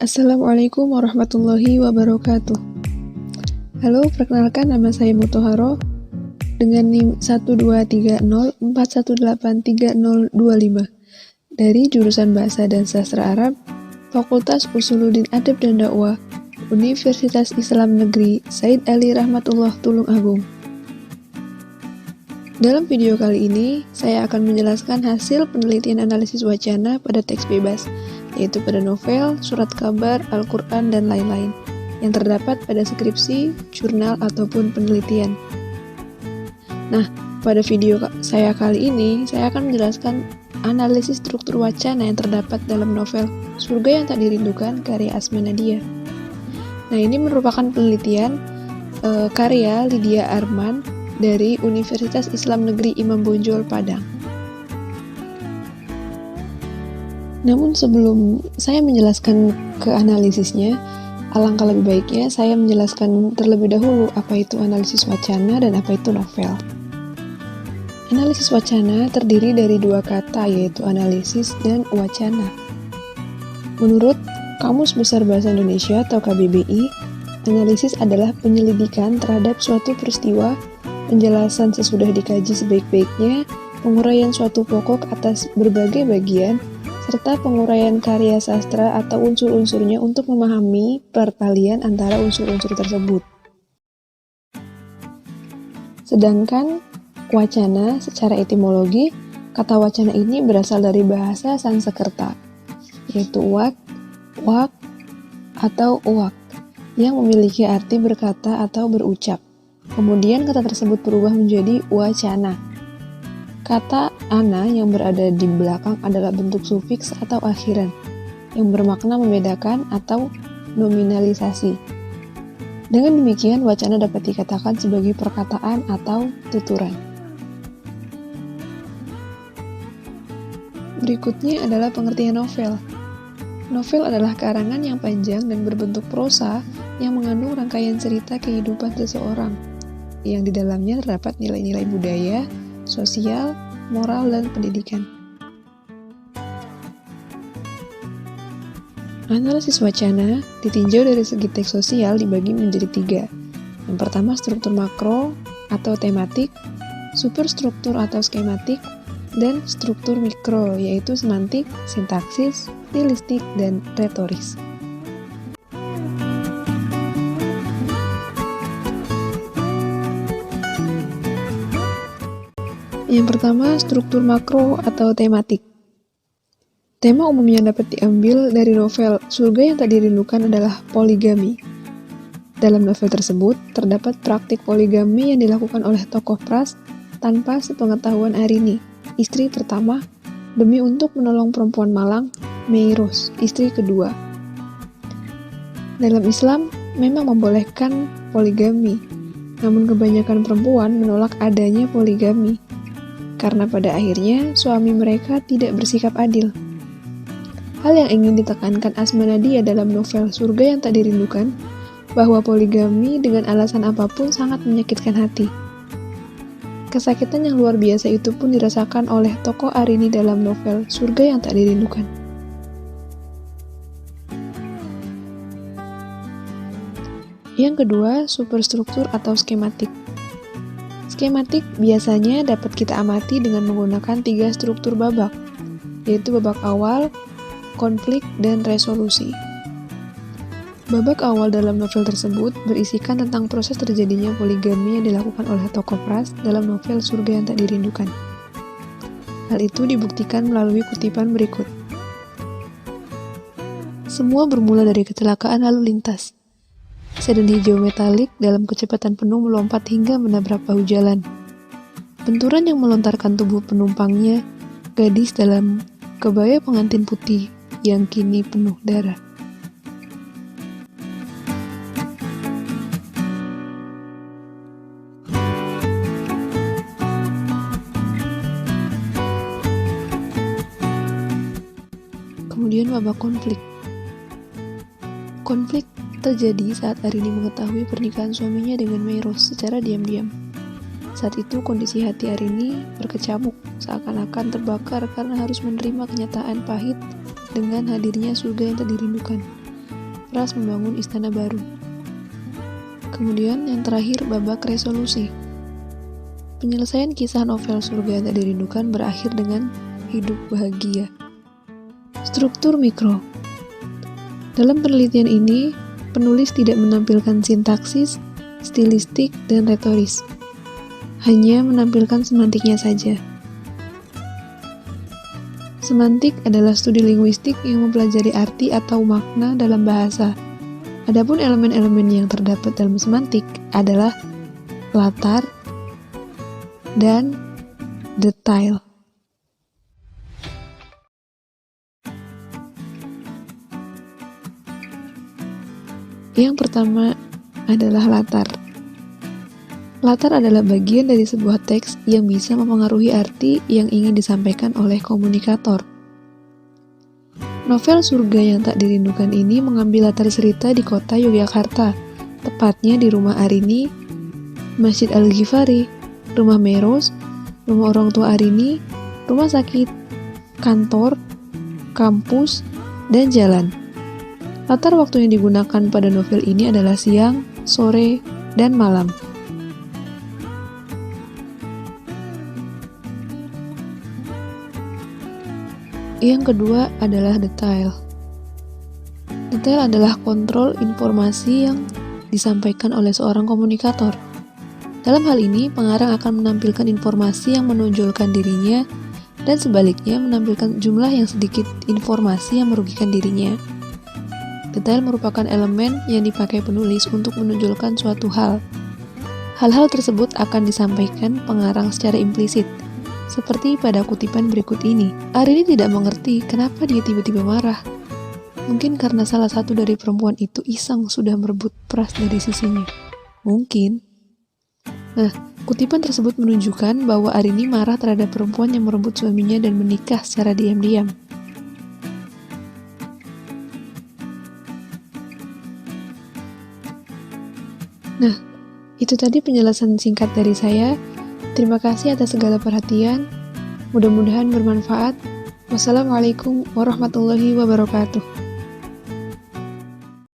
Assalamualaikum warahmatullahi wabarakatuh. Halo, perkenalkan nama saya Mutaharo dengan NIM 123041830025 dari jurusan Bahasa dan Sastra Arab, Fakultas Usuluddin Adab dan Dakwah, Universitas Islam Negeri Said Ali Rahmatullah Tulungagung. Dalam video kali ini, saya akan menjelaskan hasil penelitian analisis wacana pada teks bebas, yaitu pada novel, surat kabar, Al-Quran, dan lain-lain, yang terdapat pada skripsi, jurnal, ataupun penelitian. Nah, pada video saya kali ini, saya akan menjelaskan analisis struktur wacana yang terdapat dalam novel Surga yang Tak Dirindukan karya Asma Nadia. Nah, ini merupakan penelitian karya Lydia Arman dari Universitas Islam Negeri Imam Bonjol, Padang. Namun sebelum saya menjelaskan ke analisisnya, alangkah lebih baiknya saya menjelaskan terlebih dahulu apa itu analisis wacana dan apa itu novel. Analisis wacana terdiri dari dua kata, yaitu analisis dan wacana. Menurut Kamus Besar Bahasa Indonesia atau KBBI, analisis adalah penyelidikan terhadap suatu peristiwa, penjelasan sesudah dikaji sebaik-baiknya, penguraian suatu pokok atas berbagai bagian, serta penguraian karya sastra atau unsur-unsurnya untuk memahami pertalian antara unsur-unsur tersebut. Sedangkan wacana secara etimologi, kata wacana ini berasal dari bahasa Sanskerta, yaitu wak, atau uwak, yang memiliki arti berkata atau berucap. Kemudian kata tersebut berubah menjadi wacana. Kata ana yang berada di belakang adalah bentuk sufiks atau akhiran, yang bermakna membedakan atau nominalisasi. Dengan demikian, wacana dapat dikatakan sebagai perkataan atau tuturan. Berikutnya adalah pengertian novel. Novel adalah karangan yang panjang dan berbentuk prosa yang mengandung rangkaian cerita kehidupan seseorang, yang di dalamnya terdapat nilai-nilai budaya, sosial, moral, dan pendidikan. Analisis wacana ditinjau dari segi teks sosial dibagi menjadi tiga. Yang pertama, struktur makro atau tematik, superstruktur atau skematik, dan struktur mikro, yaitu semantik, sintaksis, stilistik, dan retoris. Yang pertama, struktur makro atau tematik. Tema umum yang dapat diambil dari novel Surga yang Tak Dirindukan adalah poligami. Dalam novel tersebut, terdapat praktik poligami yang dilakukan oleh tokoh Pras tanpa sepengetahuan Arini, istri pertama, demi untuk menolong perempuan malang, Meiros, istri kedua. Dalam Islam, memang membolehkan poligami, namun kebanyakan perempuan menolak adanya poligami, karena pada akhirnya suami mereka tidak bersikap adil. Hal yang ingin ditekankan Asma Nadia dalam novel Surga yang Tak Dirindukan, bahwa poligami dengan alasan apapun sangat menyakitkan hati. Kesakitan yang luar biasa itu pun dirasakan oleh tokoh Arini dalam novel Surga yang Tak Dirindukan. Yang kedua, superstruktur atau skematik. Skematik biasanya dapat kita amati dengan menggunakan tiga struktur babak, yaitu babak awal, konflik, dan resolusi. Babak awal dalam novel tersebut berisikan tentang proses terjadinya poligami yang dilakukan oleh tokoh Pras dalam novel Surga yang Tak Dirindukan. Hal itu dibuktikan melalui kutipan berikut. Semua bermula dari kecelakaan lalu lintas. Sedan hijau metalik dalam kecepatan penuh melompat hingga menabrak bahu jalan. Benturan yang melontarkan tubuh penumpangnya, gadis dalam kebaya pengantin putih yang kini penuh darah. Kemudian babak konflik. Konflik terjadi saat Arini mengetahui pernikahan suaminya dengan Meiros secara diam-diam. Saat itu kondisi hati Arini berkecamuk, seakan-akan terbakar karena harus menerima kenyataan pahit dengan hadirnya surga yang tak dirindukan. keras membangun istana baru. Kemudian yang terakhir babak resolusi. Penyelesaian kisah novel Surga Tak Dirindukan berakhir dengan hidup bahagia. Struktur mikro. Dalam penelitian ini, penulis tidak menampilkan sintaksis, stilistik, dan retoris. Hanya menampilkan semantiknya saja. Semantik adalah studi linguistik yang mempelajari arti atau makna dalam bahasa. Adapun elemen-elemen yang terdapat dalam semantik adalah latar dan detail. Yang pertama adalah latar. Latar adalah bagian dari sebuah teks yang bisa mempengaruhi arti yang ingin disampaikan oleh komunikator. Novel Surga Yang Tak Dirindukan ini mengambil latar cerita di kota Yogyakarta, tepatnya di rumah Arini, Masjid Al-Ghifari, rumah Meros, rumah orang tua Arini, rumah sakit, kantor, kampus, dan jalan. Latar waktu yang digunakan pada novel ini adalah siang, sore, dan malam. Yang kedua adalah detail. Detail adalah kontrol informasi yang disampaikan oleh seorang komunikator. Dalam hal ini, pengarang akan menampilkan informasi yang menonjolkan dirinya dan sebaliknya menampilkan jumlah yang sedikit informasi yang merugikan dirinya. Detail merupakan elemen yang dipakai penulis untuk menonjolkan suatu hal. Hal-hal tersebut akan disampaikan pengarang secara implisit. Seperti pada kutipan berikut ini, Arini tidak mengerti kenapa dia tiba-tiba marah. Mungkin karena salah satu dari perempuan itu iseng sudah merebut peras dari sisinya. Mungkin. Nah, kutipan tersebut menunjukkan bahwa Arini marah terhadap perempuan yang merebut suaminya dan menikah secara diam-diam. Nah, itu tadi penjelasan singkat dari saya. Terima kasih atas segala perhatian. Mudah-mudahan bermanfaat. Wassalamualaikum warahmatullahi wabarakatuh.